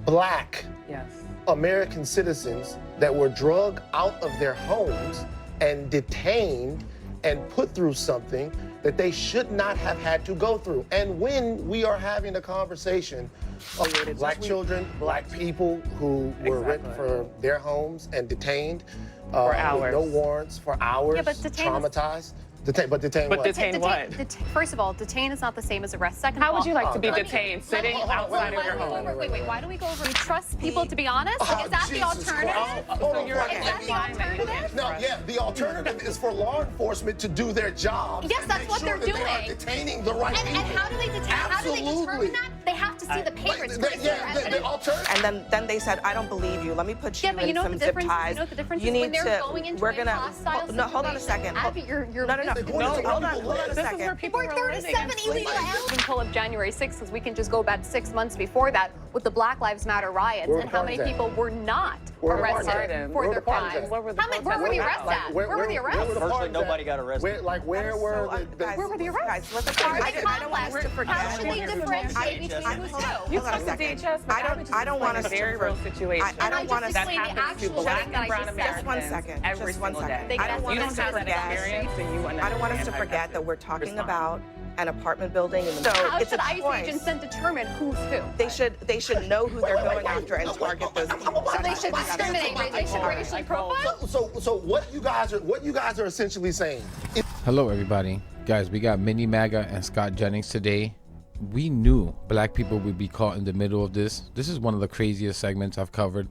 Black Yes. American citizens that were drugged out of their homes and detained and put through something that they should not have had to go through. And when we are having a conversation of black children, black people who were ripped for their homes and detained For hours. with no warrants for hours, Yeah, but traumatized. Detain what? Detain what? First of all, detain is not the same as arrest. Second How of all, would you like to be let me- detained sitting outside of your home? Wait, why do we go over? We trust people to be honest? Is that the Jesus alternative? Christ. So you're Is that the alternative? No, yeah, the alternative is for law enforcement to do their job. Yes, and that's make what sure they're that They are doing. detaining the right And people. how do they determine? How do they determine that? They have to see the papers. The alternative. And then they said, I don't believe you. Let me put you Yeah, but you in know some what the zip difference? ties. You know what the difference You is need when they're to. going into We're a gonna. hostile No, hold on a situation. second. Abby, you're No. going to Hold on people a This is where second. people We're are living 37 in slavery. illegal aliens. We can pull up January 6th because we can just go back 6 months before that with the Black Lives Matter riots Where were and the how many parties at? people were not Where were the arrested parties? for Where were their the parties crimes. at? Where were the Where were the protests? arrests at? Where were the arrests? Virtually nobody got arrested. Where were the Guys, Where were the arrests? Guys, listen, Are I they don't want us to complex? forget. How should we differentiate between I- who's Hold on. who? You Hold on a took the second. DHS, but I don't want us a to very real situation. I don't want us just that explain the happens to actual black thing that and I brown just said. Just one Americans second. every Just one single second. day. I don't want You us don't to have that forget. experience, and you I don't want us to understand how forget to that we're talking respond. about an apartment building in the middle. How It's should a ICE choice. agents then determine who's who? They should know who they're going after and target those people. So they should discriminate, right? They should racially profile? So what you guys are essentially saying is Hello, everybody. Guys, we got Mini MAGA and Scott Jennings today. We knew black people would be caught in the middle of this. This is one of the craziest segments I've covered.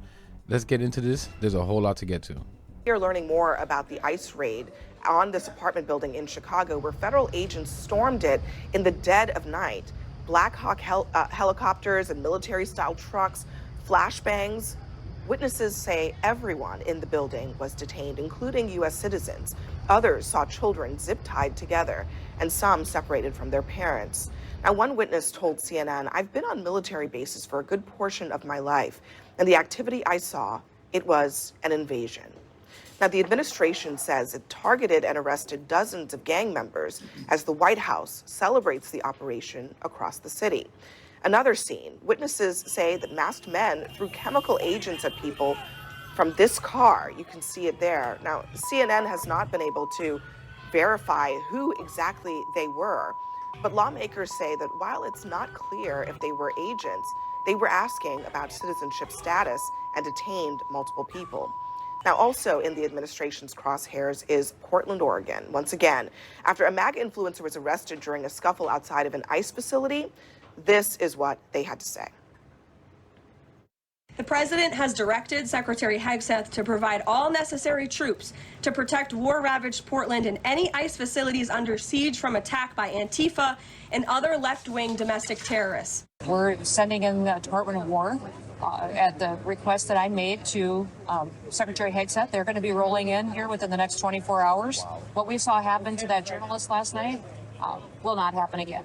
Let's get into this. There's a whole lot to get to. You're learning more about the ICE raid on this apartment building in Chicago, where federal agents stormed it in the dead of night. Black Hawk helicopters and military-style trucks, flashbangs. Witnesses say everyone in the building was detained, including U.S. citizens. Others saw children zip-tied together, and some separated from their parents. Now, one witness told CNN, "I've been on military bases for a good portion of my life, and the activity I saw, it was an invasion." Now, the administration says it targeted and arrested dozens of gang members as the White House celebrates the operation across the city. Another scene, witnesses say that masked men threw chemical agents at people from this car. You can see it there. Now, CNN has not been able to verify who exactly they were, but lawmakers say that while it's not clear if they were agents, they were asking about citizenship status and detained multiple people. Now, also in the administration's crosshairs is Portland, Oregon. Once again, after a MAGA influencer was arrested during a scuffle outside of an ICE facility, this is what they had to say. The president has directed Secretary Hegseth to provide all necessary troops to protect war-ravaged Portland and any ICE facilities under siege from attack by Antifa and other left-wing domestic terrorists. We're sending in the Department of War at the request that I made to Secretary Hegseth. They're going to be rolling in here within the next 24 hours. What we saw happen to that journalist last night will not happen again.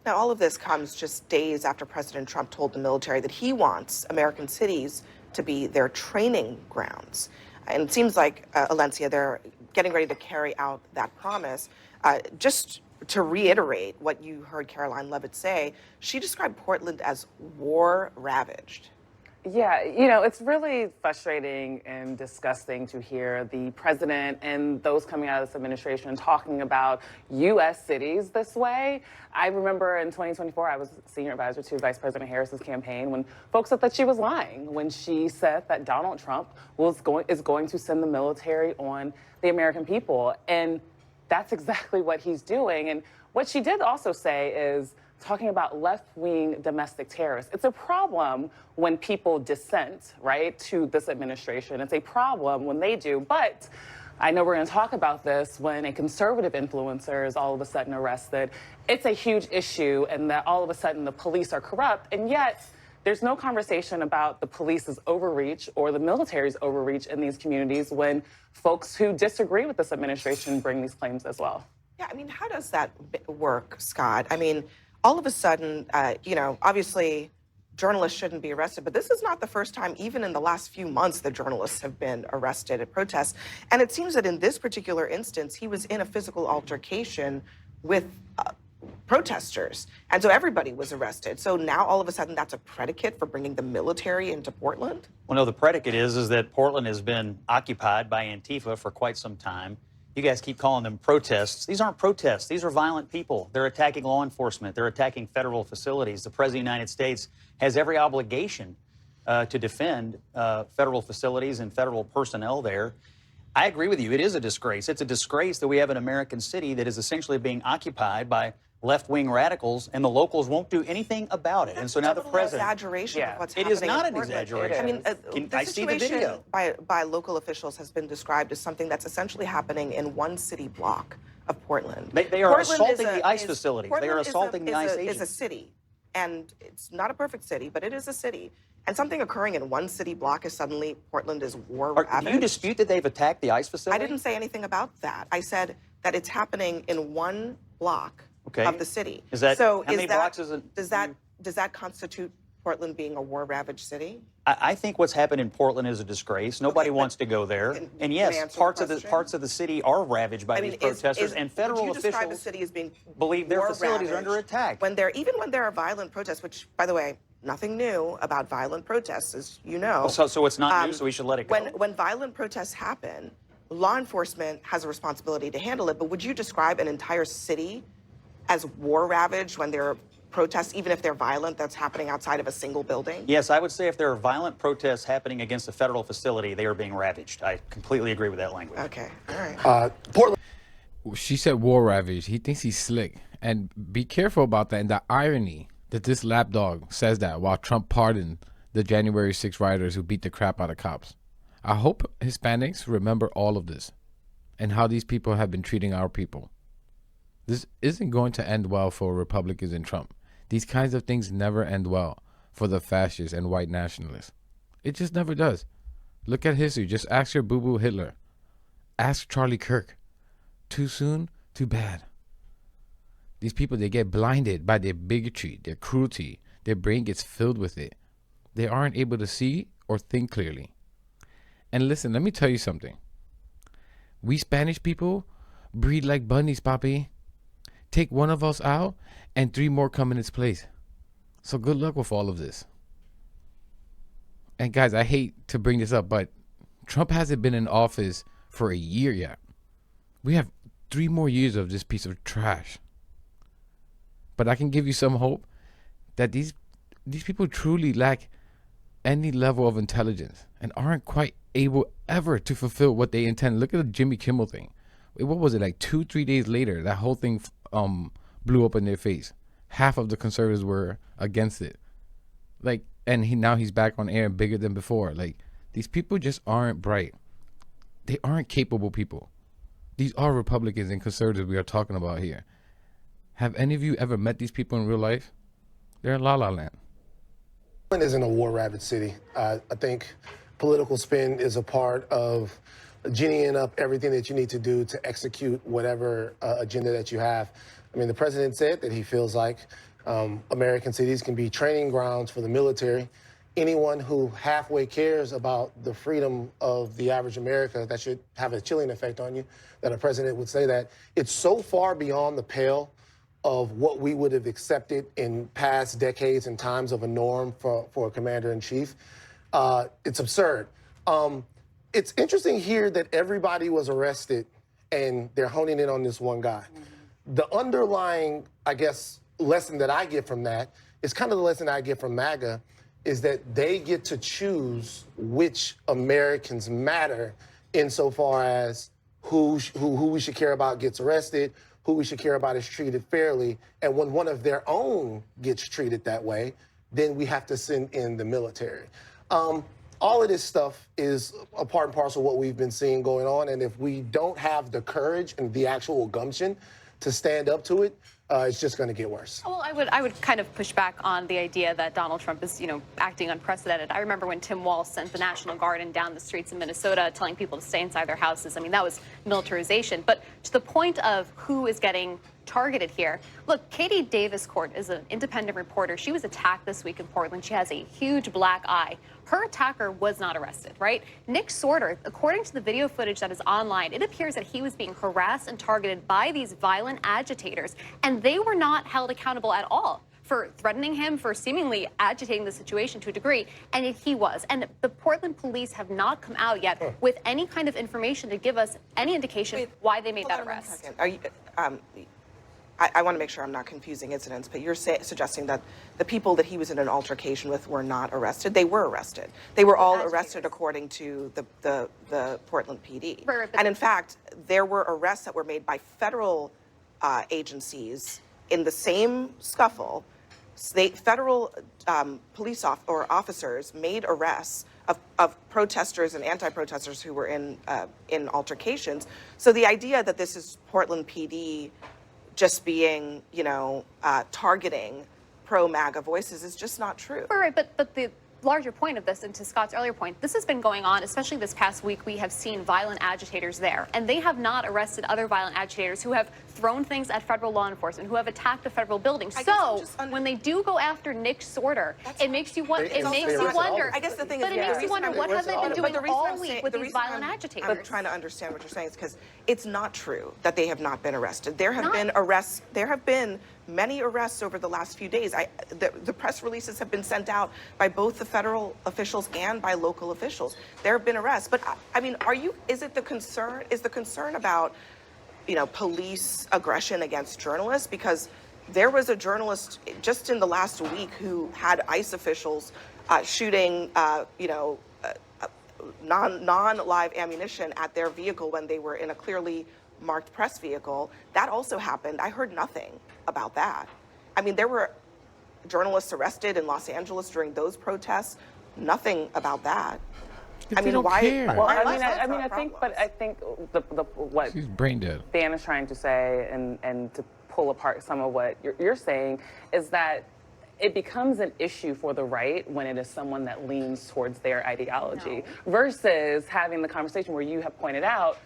Now, all of this comes just days after President Trump told the military that he wants American cities to be their training grounds. And it seems like, Alencia, they're getting ready to carry out that promise. Just to reiterate what you heard Caroline Levitt say, she described Portland as war-ravaged. Yeah, you know, it's really frustrating and disgusting to hear the president and those coming out of this administration talking about U.S. cities this way. I remember in 2024, I was senior advisor to Vice President Harris's campaign when folks thought that she was lying when she said that Donald Trump is going to send the military on the American people. And that's exactly what he's doing. And what she did also say is talking about left-wing domestic terrorists. It's a problem when people dissent, right, to this administration. It's a problem when they do. But I know we're going to talk about this when a conservative influencer is all of a sudden arrested. It's a huge issue, and that all of a sudden the police are corrupt. And yet there's no conversation about the police's overreach or the military's overreach in these communities when folks who disagree with this administration bring these claims as well. Yeah, I mean, how does that work, Scott? I mean, all of a sudden, you know, obviously journalists shouldn't be arrested, but this is not the first time, even in the last few months, that journalists have been arrested at protests. And it seems that in this particular instance, he was in a physical altercation with protesters. And so everybody was arrested. So now all of a sudden that's a predicate for bringing the military into Portland? Well, no, the predicate is that Portland has been occupied by Antifa for quite some time. You guys keep calling them protests. These aren't protests. These are violent people. They're attacking law enforcement. They're attacking federal facilities. The President of the United States has every obligation to defend federal facilities and federal personnel there. I agree with you. It is a disgrace. It's a disgrace that we have an American city that is essentially being occupied by left-wing radicals, and the locals won't do anything about it. And so now the president... Exaggeration of what's it happening is not in an Portland. exaggeration. I mean, I see the video. by local officials has been described as something that's essentially happening in one city block of Portland. They are Portland assaulting the ICE facilities. They are Portland assaulting the ICE is agents. a city, and it's not a perfect city, but it is a city. And something occurring in one city block is suddenly Portland is war-ravaged. Do you dispute that they've attacked the ICE facility? I didn't say anything about that. I said that it's happening in one block of the city. Is that, so? How many blocks is it? Does that constitute Portland being a war-ravaged city? I think what's happened in Portland is a disgrace. Nobody wants to go there. And yes, parts of the city are ravaged by these protesters. And federal describe the city as being believe their facilities are under attack. Even when there are violent protests, which, by the way, nothing new about violent protests, as you know. So it's not new, so we should let it go. When violent protests happen, law enforcement has a responsibility to handle it. But would you describe an entire city as war-ravaged when there are protests, even if they're violent, that's happening outside of a single building? Yes, I would say if there are violent protests happening against a federal facility, they are being ravaged. I completely agree with that language. Okay, all right. Portland. She said war ravaged. He thinks he's slick. And be careful about that. And the irony that this lapdog says that while Trump pardoned the January 6 rioters who beat the crap out of cops. I hope Hispanics remember all of this and how these people have been treating our people. This isn't going to end well for Republicans and Trump. These kinds of things never end well for the fascists and white nationalists. It just never does. Look at history. Just ask your boo-boo Hitler. Ask Charlie Kirk. Too soon, too bad. These people, they get blinded by their bigotry, their cruelty. Their brain gets filled with it. They aren't able to see or think clearly. And listen, let me tell you something. We Spanish people breed like bunnies, papi. Take one of us out, and 3 more come in its place. So good luck with all of this. And guys, I hate to bring this up, but Trump hasn't been in office for a year yet. We have 3 more years of this piece of trash. But I can give you some hope that these people truly lack any level of intelligence and aren't quite able ever to fulfill what they intend. Look at the Jimmy Kimmel thing. What was it, like 2-3 days later, that whole thing blew up in their face. Half of the conservatives were against it. Like, and now he's back on air bigger than before. Like, these people just aren't bright. They aren't capable people. These are Republicans and conservatives we are talking about here. Have any of you ever met these people in real life? They're in La La Land. Portland isn't a war-ravaged city. I think political spin is a part of ginnying up everything that you need to do to execute whatever agenda that you have. I mean, the president said that he feels like American cities can be training grounds for the military. Anyone who halfway cares about the freedom of the average America, that should have a chilling effect on you, that a president would say that. It's so far beyond the pale of what we would have accepted in past decades and times of a norm for a commander-in-chief. It's absurd. It's interesting here that everybody was arrested and they're honing in on this one guy. The underlying, I guess, lesson that I get from that is kind of the lesson I get from MAGA, is that they get to choose which Americans matter insofar as who we should care about gets arrested, who we should care about is treated fairly. And when one of their own gets treated that way, then we have to send in the military. All of this stuff is a part and parcel of what we've been seeing going on. And if we don't have the courage and the actual gumption to stand up to it, it's just going to get worse. Well, I would kind of push back on the idea that Donald Trump is, acting unprecedented. I remember when Tim Walz sent the National Guard in down the streets in Minnesota telling people to stay inside their houses. I mean, that was militarization. But to the point of who is getting targeted here. Look, Katie Davis Court is an independent reporter. She was attacked this week in Portland. She has a huge black eye. Her attacker was not arrested, right? Nick Sorter, according to the video footage that is online, it appears that he was being harassed and targeted by these violent agitators, and they were not held accountable at all for threatening him, for seemingly agitating the situation to a degree, and yet he was. And the Portland police have not come out yet with any kind of information to give us any indication why they made that arrest. Are you, I want to make sure I'm not confusing incidents, but you're suggesting that the people that he was in an altercation with were not arrested. They were arrested. They were all arrested according to the Portland PD. Right, and in fact, there were arrests that were made by federal agencies in the same scuffle. Federal police officers made arrests of protesters and anti-protesters who were in altercations. So the idea that this is Portland PD just being, targeting pro-MAGA voices is just not true. Right, but the larger point of this, and to Scott's earlier point, this has been going on, especially this past week. We have seen violent agitators there, and they have not arrested other violent agitators who have thrown things at federal law enforcement, who have attacked a federal building. So when they do go after Nick Sorter, it makes you wonder. I guess the thing is, but it makes you wonder, what have they been doing all week with these violent agitators? I'm trying to understand what you're saying is because it's not true that they have not been arrested. There have been arrests. There have been many arrests over the last few days. The press releases have been sent out by both the federal officials and by local officials. There have been arrests. But I mean, is the concern about, police aggression against journalists? Because there was a journalist just in the last week who had ICE officials shooting, non-live ammunition at their vehicle when they were in a clearly marked press vehicle. That also happened. I heard nothing about that. I mean, there were journalists arrested in Los Angeles during those protests. Nothing about that. I mean, why? Well, I think what she's brain dead. Dan is trying to say, and to pull apart some of what you're saying, is that it becomes an issue for the right when it is someone that leans towards their ideology versus having the conversation where you have pointed out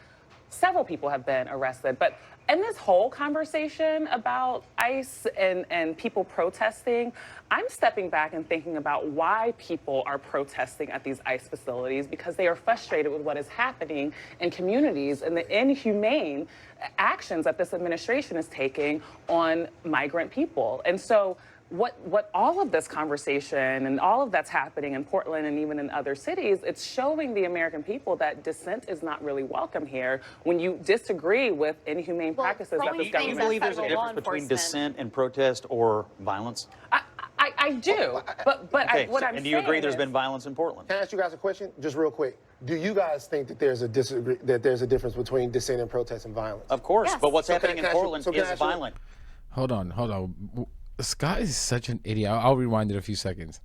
several people have been arrested. But in this whole conversation about ICE and people protesting, I'm stepping back and thinking about why people are protesting at these ICE facilities, because they are frustrated with what is happening in communities and the inhumane actions that this administration is taking on migrant people. And so what all of this conversation and all of that's happening in Portland and even in other cities, it's showing the American people that dissent is not really welcome here when you disagree with inhumane practices that this government. Do you believe there's a difference between dissent and protest or violence? I do, but okay, what I'm saying. And do you agree there's been violence in Portland? Can I ask you guys a question, just real quick? Do you guys think that there's a difference between dissent and protest and violence? Of course, yes. but what's happening in Portland is you, violent. Hold on. Scott is such an idiot. I'll rewind it a few seconds.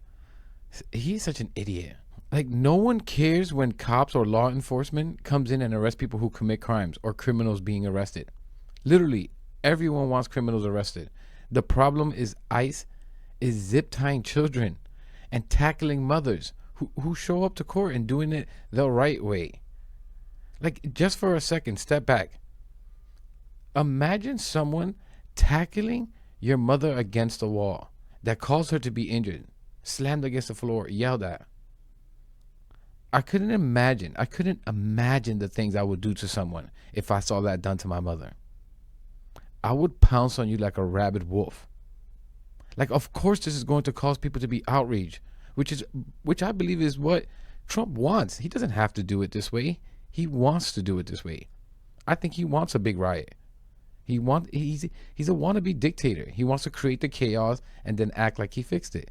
He's such an idiot. Like, no one cares when cops or law enforcement comes in and arrests people who commit crimes or criminals being arrested. Literally, everyone wants criminals arrested. The problem is ICE is zip tying children and tackling mothers who show up to court and doing it the right way. Like, just for a second, step back. Imagine someone tackling your mother against a wall that caused her to be injured, slammed against the floor, yelled at. I couldn't imagine the things I would do to someone if I saw that done to my mother. I would pounce on you like a rabid wolf. Like, of course this is going to cause people to be outraged, which I believe is what Trump wants. He doesn't have to do it this way. He wants to do it this way. I think he wants a big riot. He's a wannabe dictator. He wants to create the chaos and then act like he fixed it.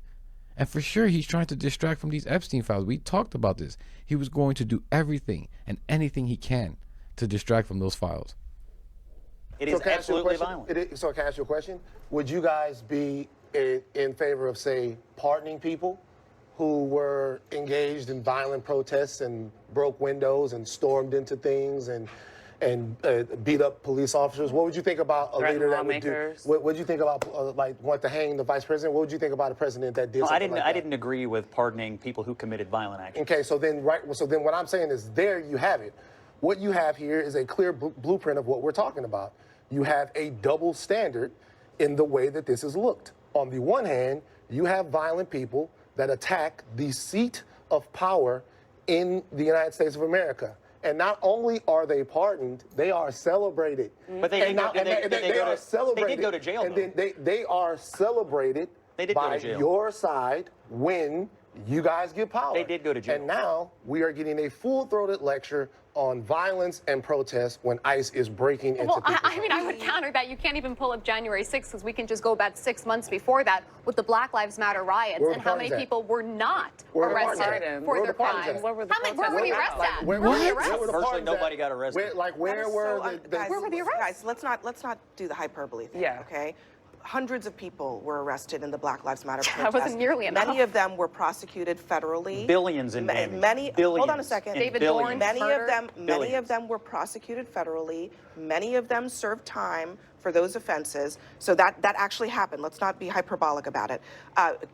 And for sure, he's trying to distract from these Epstein files. We talked about this. He was going to do everything and anything he can to distract from those files. It is absolutely violent. So can I ask you a question? Would you guys be in favor of, say, pardoning people who were engaged in violent protests and broke windows and stormed into things and beat up police officers? What would you think about a leader that would do? What would you think about, want to hang the vice president? What would you think about a president that did something like that? I didn't agree with pardoning people who committed violent actions. Okay, so then what I'm saying is, there you have it. What you have here is a clear blueprint of what we're talking about. you have a double standard in the way that this is looked. On the one hand, you have violent people that attack the seat of power in the United States of America. And not only are they pardoned, they are celebrated. But they And did they are celebrated. They did go to jail, And though. then they are celebrated They did go by to jail. your side when you guys get power. They did go to jail. And now we are getting a full-throated lecture on violence and protest when ICE is breaking into Well, people's I mean, I would counter that. You can't even pull up January 6th because we can just go about 6 months before that with the Black Lives Matter riots Where were and the how many parties at? people were not Where were the parties arrested at? for Where were their the parties crimes. at? Where were the How many, where were the protests arrests at? at? Where Where were the were arrests? the Virtually parties nobody at? got arrested. Where That is were so the guys, Where were the arrests? Guys, let's not do the hyperbole thing, Yeah. okay? Hundreds of people were arrested in the Black Lives Matter That protests. wasn't nearly enough. Many of them were prosecuted federally. Billions in damage. Many. Billions Hold on a second. in David billions. Dorn. Many Murder. of them were prosecuted federally. Many of them served time for those offenses. So that actually happened. Let's not be hyperbolic about it.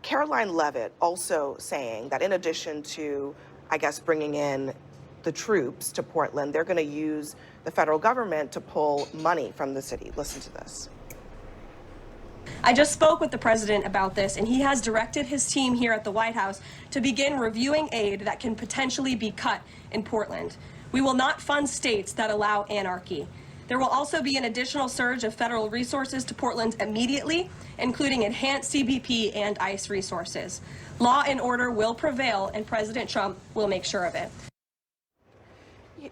Caroline Levitt also saying that in addition to, I guess, bringing in the troops to Portland, they're going to use the federal government to pull money from the city. Listen to this. I just spoke with the president about this, and he has directed his team here at the White House to begin reviewing aid that can potentially be cut in Portland. We will not fund states that allow anarchy. There will also be an additional surge of federal resources to Portland immediately, including enhanced CBP and ICE resources. Law and order will prevail, and President Trump will make sure of it.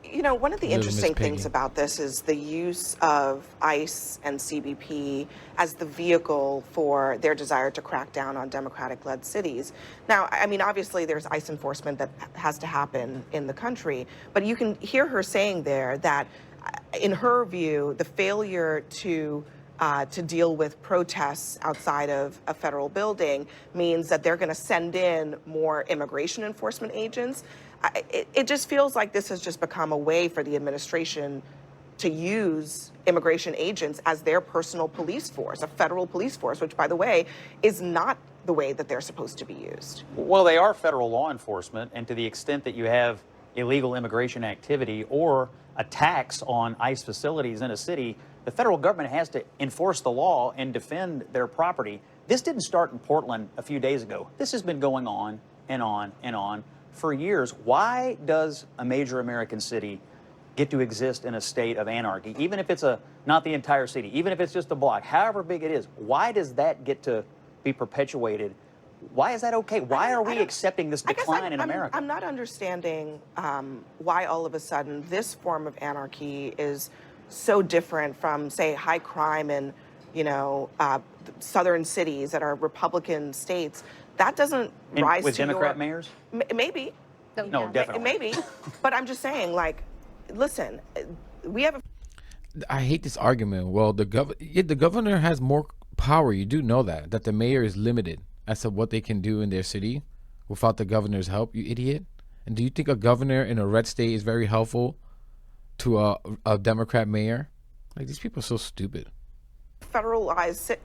You know, one of the Little interesting Miss Piggy. things about this is the use of ICE and CBP as the vehicle for their desire to crack down on Democratic-led cities. Now, I mean, obviously there's ICE enforcement that has to happen in the country, but you can hear her saying there that, in her view, the failure to deal with protests outside of a federal building means that they're going to send in more immigration enforcement agents. It just feels like this has just become a way for the administration to use immigration agents as their personal police force, a federal police force, which, by the way, is not the way that they're supposed to be used. Well, they are federal law enforcement, and to the extent that you have illegal immigration activity or attacks on ICE facilities in a city, the federal government has to enforce the law and defend their property. This didn't start in Portland a few days ago. This has been going on and on and on for years. Why does a major American city get to exist in a state of anarchy, even if it's not the entire city, even if it's just a block, however big it is? Why does that get to be perpetuated? Why is that okay? Why are we accepting this decline in America? I'm not understanding why all of a sudden this form of anarchy is so different from, say, high crime in, southern cities that are Republican states. That doesn't rise with to Democrat mayors? Maybe. No, definitely. Maybe. But I'm just saying, listen, we have a I hate this argument. Well, the governor has more power. You do know that the mayor is limited as to what they can do in their city without the governor's help, you idiot. And do you think a governor in a red state is very helpful to a Democrat mayor? Like, these people are so stupid. federalized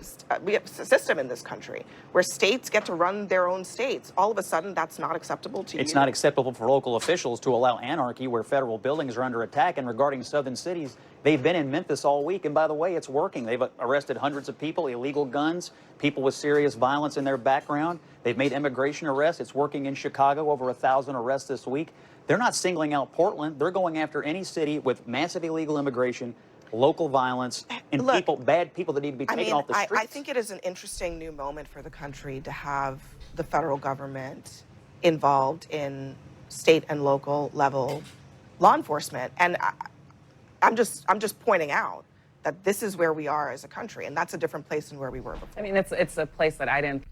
we have a system in this country where states get to run their own states. All of a sudden, that's not acceptable to you. It's not acceptable for local officials to allow anarchy where federal buildings are under attack. And regarding southern cities, they've been in Memphis all week. And by the way, it's working. They've arrested hundreds of people, illegal guns, people with serious violence in their background. They've made immigration arrests. It's working in Chicago, over 1,000 arrests this week. They're not singling out Portland. They're going after any city with massive illegal immigration, local violence, and Look, bad people that need to be taken off the streets. I think it is an interesting new moment for the country to have the federal government involved in state and local level law enforcement. And I'm just pointing out that this is where we are as a country, and that's a different place than where we were before. I mean, it's a place that I didn't.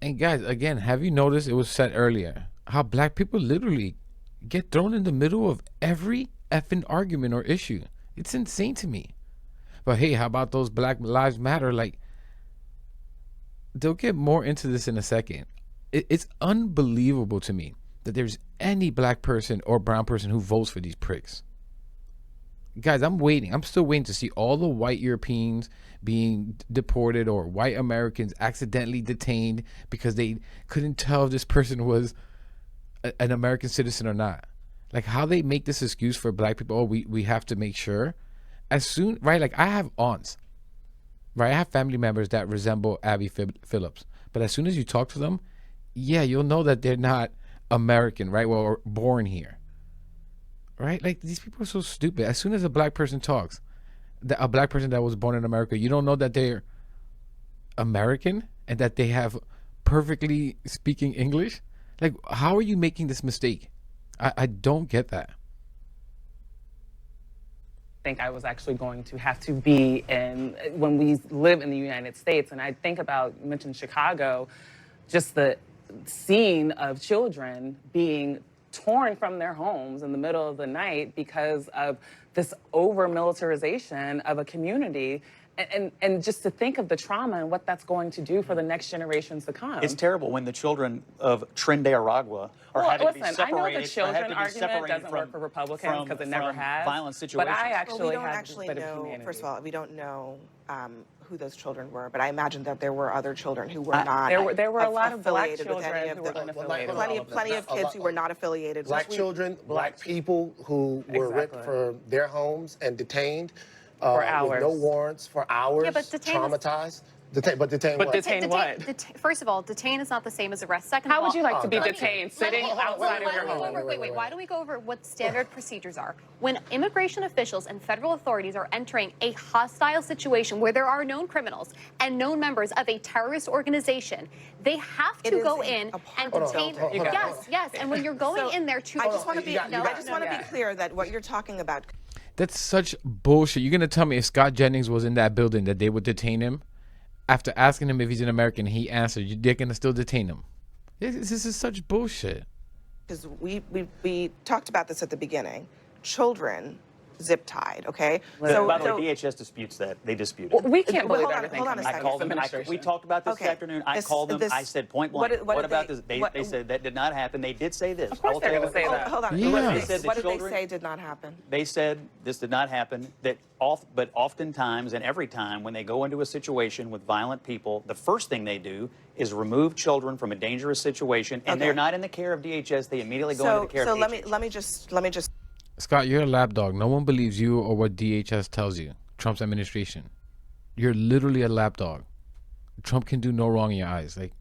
And guys, again, have you noticed, it was said earlier, how black people literally get thrown in the middle of every effing argument or issue? It's insane to me. But hey, how about those Black Lives Matter? Like, they'll get more into this in a second. It's unbelievable to me that there's any black person or brown person who votes for these pricks. Guys, I'm still waiting to see all the white Europeans being deported or white Americans accidentally detained because they couldn't tell if this person was an American citizen or not. Like, how they make this excuse for black people, oh, we have to make sure as soon, right? Like I have aunts, right? I have family members that resemble Abby Phillips, but as soon as you talk to them, yeah, you'll know that they're not American, right? Well, or born here, right? Like these people are so stupid. As soon as a black person talks, a black person that was born in America, you don't know that they're American and that they have perfectly speaking English. Like, how are you making this mistake? I don't get that. Think I was actually going to have to be in when we live in the United States. And I think about, you mentioned Chicago, just the scene of children being torn from their homes in the middle of the night because of this over militarization of a community. And just to think of the trauma and what that's going to do for the next generations to come. It's terrible when the children of Trinidad Aragua are having to be listen, separated. I know the children argument doesn't work for Republicans because it never has. Violent situations. But I actually we don't have actually a bit of know. humanity. First of all, we don't know who those children were, but I imagine that there were other children who were not. There were a lot of black affiliated with any children of who were the- unaffiliated. Plenty of kids who were not affiliated. Black with children, black people who were ripped Exactly. from their homes and detained For with hours. no warrants for hours, Yeah, but detain is- traumatized. But detain But what? detain what? First of all, detain is not the same as arrest. Second How of all, would you like to be let me- detained, sitting hold on, outside of Why your don't we go home? over, wait, why don't we go over what standard procedures are? When immigration officials and federal authorities are entering a hostile situation where there are known criminals and known members of a terrorist organization, they have It to is go a in and apartment detain. building. Hold on. Yes. And when you're going in there to, I just want to You be. got- you No, got- I just want to be clear that what you're talking about. That's such bullshit. You're gonna tell me if Scott Jennings was in that building that they would detain him? After asking him if he's an American, he answered, they're gonna still detain him. This is such bullshit. Because we talked about this at the beginning. Children zip tied, okay? By the way, DHS disputes that. They dispute it. We can't Well, believe hold on- everything hold on a coming I second. out called of them. this administration. We talked about this Okay. afternoon. I This- called them. this- I said point blank. what What did about they- this? They what- said that did not happen. They did say this. Of course they're going to say Hold that. hold on. Yeah. They said the What did they children- say did not happen? They said this did not happen. But oftentimes and every time when they go into a situation with violent people, the first thing they do is remove children from a dangerous situation, and Okay. they're not in the care of DHS. They immediately go into the care So of let HHS. me just. Scott, you're a lapdog. No one believes you or what DHS tells you. Trump's administration. You're literally a lapdog. Trump can do no wrong in your eyes. Like,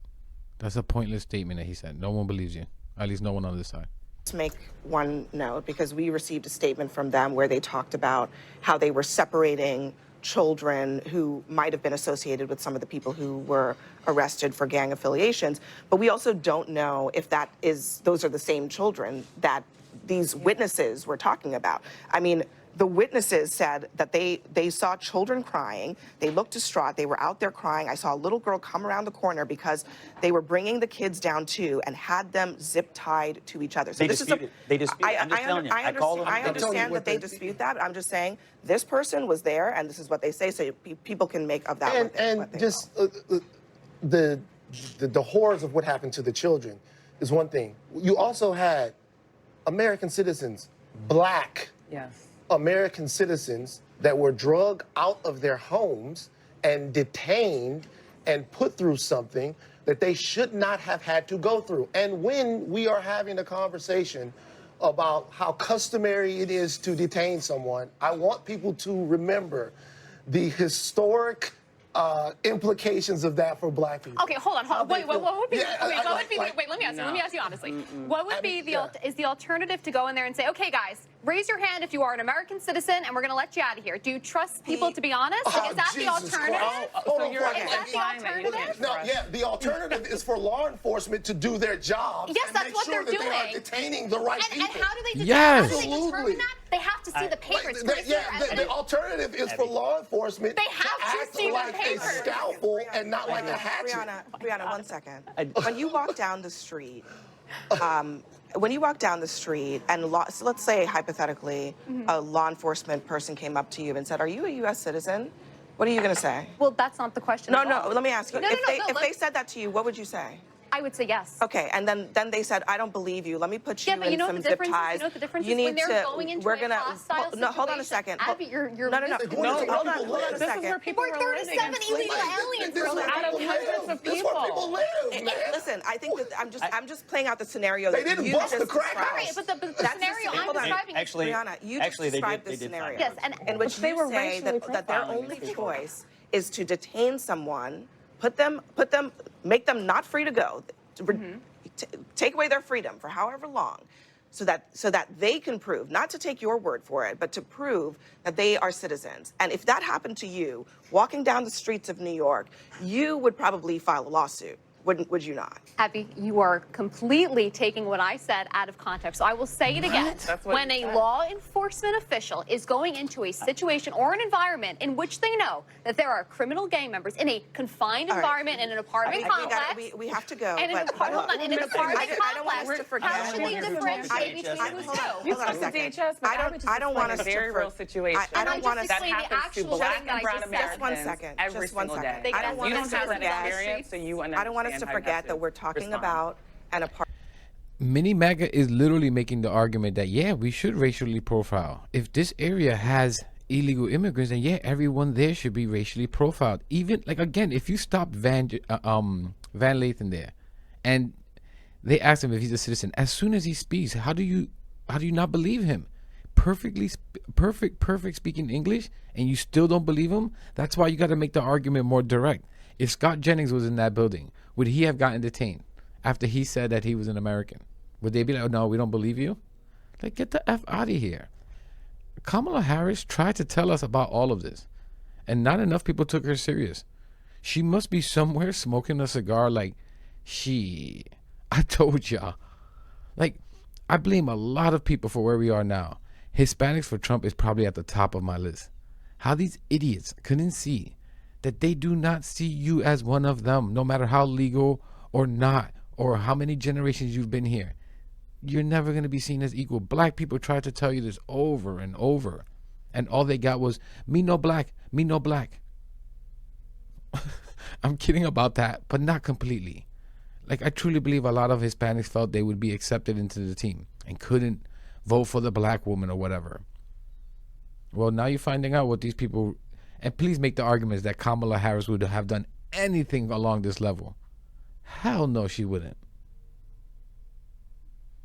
that's a pointless statement that he said. No one believes you. At least no one on this side. Make one note because we received a statement from them where they talked about how they were separating children who might have been associated with some of the people who were arrested for gang affiliations. But we also don't know if those are the same children that these witnesses were talking about. I mean, the witnesses said that they saw children crying. They looked distraught. They were out there crying. I saw a little girl come around the corner because they were bringing the kids down too and had them zip tied to each other. So They this dispute is it. They dispute it. I'm just telling you. I call them. I They dispute understand what that they they- dispute that. But I'm just saying this person was there, and this is what they say. So people can make of that what they just will. the horrors of what happened to the children is one thing. You also had American citizens, black Yes. American citizens that were drug out of their homes and detained and put through something that they should not have had to go through. And when we are having a conversation about how customary it is to detain someone, I want people to remember the historic implications of that for black people. Okay, hold on. Wait, what would be? Yeah, Wait, let me ask you honestly. What would be yeah. is the alternative to go in there and say, okay, guys, raise your hand if you are an American citizen, and we're going to let you out of here? Do you trust people to be honest? Like, is that the Jesus alternative? Christ. Hold on, you're hold on. Is that the alternative? No, yeah, the alternative is for law enforcement to do their job. Yes, and that's make what sure they're that they are doing. detaining the right And people. how do they determine, Yes. how do they determine Absolutely. that? They have to see the papers. Like, the alternative is for law enforcement They have to act see the like a papers. scalpel and not like a hatchet. Brianna, 1 second. When you walk down the street, and so let's say hypothetically, a law enforcement person came up to you and said, "Are you a U.S. citizen?" What are you going to say? Well, that's not the question. No, at all. let me ask you. No, if let- they said that to you, what would you say? I would say yes. Okay, and then they said, I don't believe you. Let me put you Yeah, but you in know some what the zip difference is? ties. You know what the difference You is? need When they're to. going into We're a gonna. hostile No, hold on a situation. second. Abby, you're no. They're going No, into hold on. people's Hold on a lives. This is where second. people There are were living 37 enslaved. illegal aliens This is rolling where out of people hundreds live. of This is where people. people live, man. Listen, I think that I'm just playing out the scenario They that didn't you bust just the crack described. house. Right, but the That's scenario I'm hold on. describing is Actually, Brianna, you actually, just described they this did find scenario Yes, and in which they you were say racially that their profiling only these people. choice is to detain someone, make them not free to go, take away their freedom for however long, so that they can prove, not to take your word for it, but to prove that they are citizens. And if that happened to you, walking down the streets of New York, you would probably file a lawsuit, would you not? Abby, you are completely taking what I said out of context. So I will say it again. That's what When you a said. law enforcement official is going into a situation or an environment in which they know that there are criminal gang members in a confined All right. environment in an apartment complex, We have to go. and in an but apartment I don't want us to complex, forget. how should they differentiate between who's Hold on, who? You hold on a took the second. DHS, but I don't want us a to very real situation. I don't want us just that explain the happens to actual black thing that and I brown just said. Americans Just one second. every Just one single second. day. I don't want You us don't to have that forget. experience, so you understand I don't want us to how you have forget to that we're talking respond. about an apartment. Mini MAGA is literally making the argument that, yeah, we should racially profile. If this area has illegal immigrants, then yeah, everyone there should be racially profiled. Even, like, again, if you stop Van Lathan there and they ask him if he's a citizen, as soon as he speaks, how do you not believe him? Perfect speaking English, and you still don't believe him? That's why you got to make the argument more direct. If Scott Jennings was in that building, would he have gotten detained after he said that he was an American? Would they be like, oh, no, we don't believe you? Like, get the F out of here. Kamala Harris tried to tell us about all of this, and not enough people took her serious. She must be somewhere smoking a cigar like, I told y'all. Like, I blame a lot of people for where we are now. Hispanics for Trump is probably at the top of my list. How these idiots couldn't see that they do not see you as one of them, no matter how legal or not, or how many generations you've been here. You're never going to be seen as equal. Black people tried to tell you this over and over, and all they got was, me no black, me no black. I'm kidding about that, but not completely. Like, I truly believe a lot of Hispanics felt they would be accepted into the team and couldn't vote for the black woman or whatever. Well, now you're finding out what these people, and please make the arguments that Kamala Harris would have done anything along this level. Hell no, she wouldn't.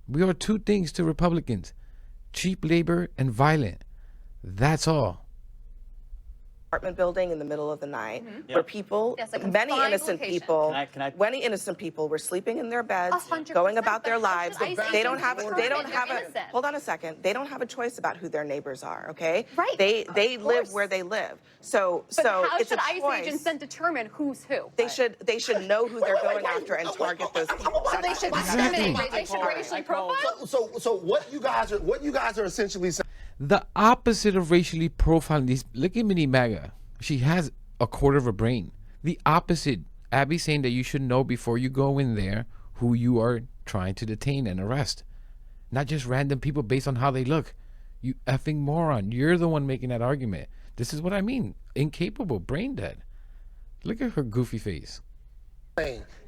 We are two things to Republicans: cheap labor and violent. That's all. Apartment building in the middle of the night where people, Yes, a many confined innocent location. people, Can I- many innocent people were sleeping in their beds, 100%, going about but their how lives. should ICE They don't agents have determine they don't they're have a innocent? hold on a second. They don't have a choice about who their neighbors are, okay? Right, They of live course. where they live. So But how it's should a ICE choice. agents then determine who's who? They should know who they're going after and target those people. So they should Exactly. discriminate. They should racially profile. So what you guys are essentially saying. The opposite of racially profiling these. Look at Mini MAGA. She has a quarter of a brain. The opposite. Abby saying that you should know before you go in there who you are trying to detain and arrest. Not just random people based on how they look. You effing moron. You're the one making that argument. This is what I mean. Incapable, brain dead. Look at her goofy face.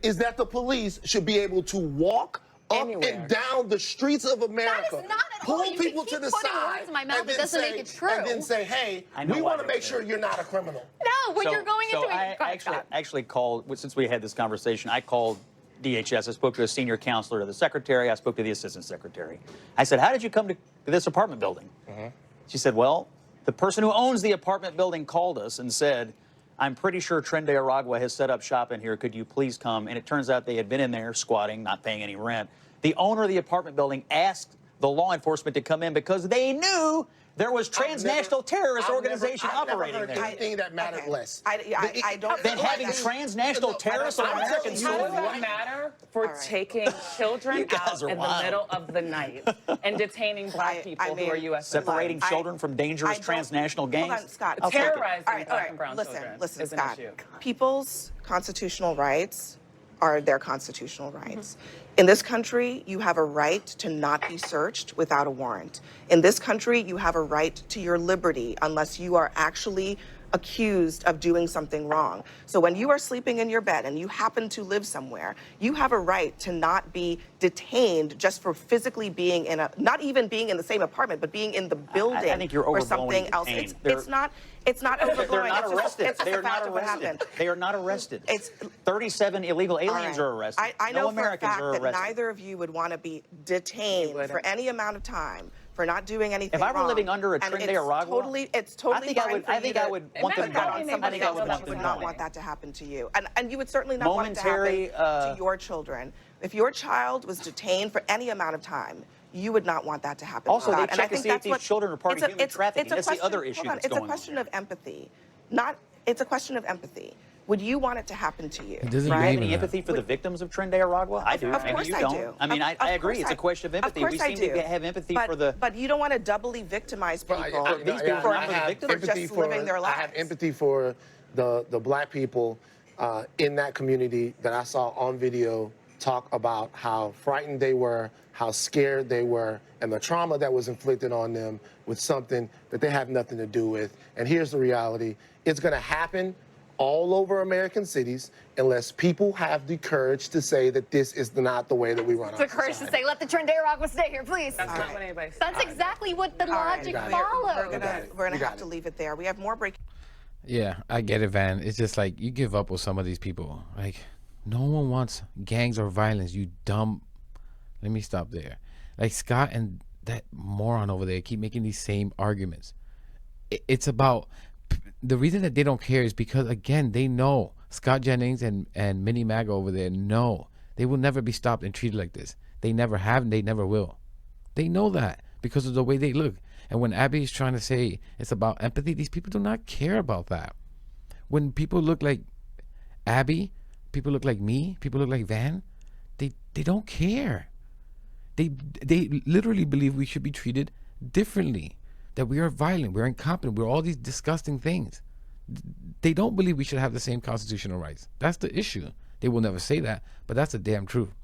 Is that the police should be able to walk up Anywhere. and down the streets of America, That is not at pull all. You people keep to the putting side, words in my mouth and that then doesn't say, make it true. and then say, hey, I know we why want to you're make sure saying you're not a criminal. No, when you're going into I it. actually called, since we had this conversation, I called DHS. I spoke to a senior counselor to the secretary. I spoke to the assistant secretary. I said, how did you come to this apartment building? She said, well, the person who owns the apartment building called us and said, I'm pretty sure Trende Aragua has set up shop in here. Could you please come? And it turns out they had been in there squatting, not paying any rent. The owner of the apartment building asked the law enforcement to come in because they knew there was transnational terrorist organization operating I've never there. heard anything that mattered Okay. less. I don't. Then think having that's- transnational terrorists on American How does soil. that matter for right. taking children You guys out are in wild. the middle of the night and detaining black people who are U.S. Separating citizens? children from dangerous transnational gangs. Hold on, Scott. Okay. Terrorizing All right, black and brown listen, children listen, is an Scott. issue. People's constitutional rights are their constitutional rights. In this country, you have a right to not be searched without a warrant. In this country, you have a right to your liberty unless you are actually accused of doing something wrong. So when you are sleeping in your bed and you happen to live somewhere, you have a right to not be detained just for physically being in not even being in the same apartment, but being in the building I think you're or overblowing something else. detained. It's not overblowing. They're not arrested. It's just They a are fact not of what arrested. happened. They are not arrested. It's 37 illegal aliens are arrested. I No know Americans for a are fact that arrested. neither of you would want to be detained for any amount of time for not doing anything If I were wrong. living under a And Trinidad it's Aragua, it's totally I think fine for I you think to I would want them put that on gone. somebody else, would but want you them would not gone. want that to happen to you. And you would certainly not want it to Momentary, happen to your children. If your child was detained for any amount of time, you would not want that to happen. Also, to they Scott. And check I to think see if that's these what- children are part it's of a- human it's- trafficking. it's a That's the question- other issue hold on, that's it's a going on question here. of empathy. It's a question of empathy. Would you want it to happen to you? He doesn't Do you believe have in any that. empathy for the victims of Trinidad Aragua? I do. Of Maybe course you I don't. do. I mean, I agree. It's a question of empathy. We seem to have empathy for the. But you don't want to doubly victimize people these people for are the victims. just living their lives. I have empathy for the black people in that community that I saw on video talk about how frightened they were, how scared they were, and the trauma that was inflicted on them with something that they have nothing to do with. And here's the reality. It's going to happen all over American cities unless people have the courage to say that this is not the way that we run our The courage to society. say, let the Trinidad Aragua stay here, please. That's not what anybody said. That's exactly what the logic got it. follows. We're gonna have to leave it there. We have more breaking. Yeah, I get it, Van. It's just like you give up with some of these people. Like, no one wants gangs or violence. You dumb. Let me stop there. Like Scott and that moron over there keep making these same arguments. It's about the reason that they don't care is because again they know Scott Jennings and Mini MAGA over there know they will never be stopped and treated like this. They never have and they never will. They know that because of the way they look. And when Abby is trying to say it's about empathy, these people do not care about that. When people look like Abby, people look like me, people look like Van, they don't care. They literally believe we should be treated differently, that we are violent, we're incompetent, we're all these disgusting things. They don't believe we should have the same constitutional rights. That's the issue. They will never say that, but that's the damn truth.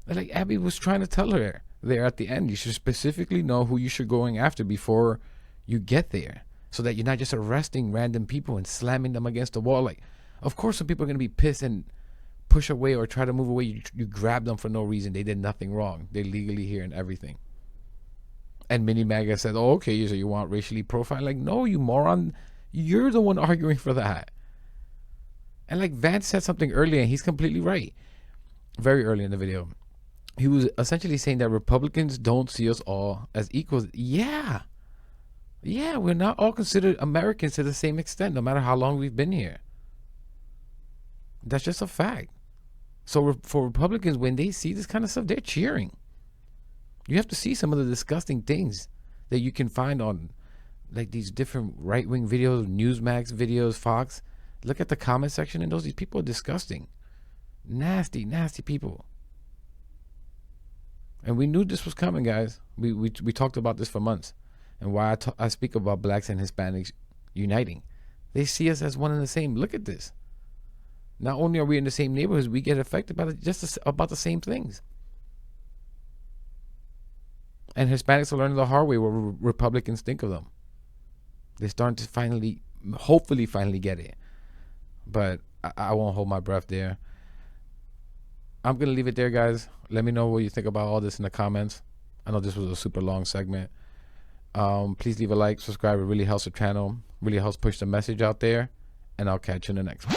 Like Abby was trying to tell her there at the end, you should specifically know who you should going after before you get there, so that you're not just arresting random people and slamming them against the wall. Like, of course some people are going to be pissed and push away or try to move away. You grab them for no reason. They did nothing wrong. They're legally here and everything. And Mini MAGA said, oh, okay, so you want racially profiled? Like, no, you moron. You're the one arguing for that. And like Vance said something earlier, and he's completely right. Very early in the video. He was essentially saying that Republicans don't see us all as equals. Yeah. Yeah, we're not all considered Americans to the same extent, no matter how long we've been here. That's just a fact. So for Republicans, when they see this kind of stuff, they're cheering. You have to see some of the disgusting things that you can find on like these different right-wing videos, Newsmax videos, Fox. Look at the comment section and these people are disgusting. Nasty, nasty people. And we knew this was coming, guys. We talked about this for months. And why I speak about blacks and Hispanics uniting. They see us as one and the same. Look at this. Not only are we in the same neighborhoods, we get affected by just about the same things. And Hispanics are learning the hard way what Republicans think of them. They're starting to finally, hopefully finally get it. But I won't hold my breath there. I'm going to leave it there, guys. Let me know what you think about all this in the comments. I know this was a super long segment. Please leave a like, subscribe. It really helps the channel. Really helps push the message out there. And I'll catch you in the next one.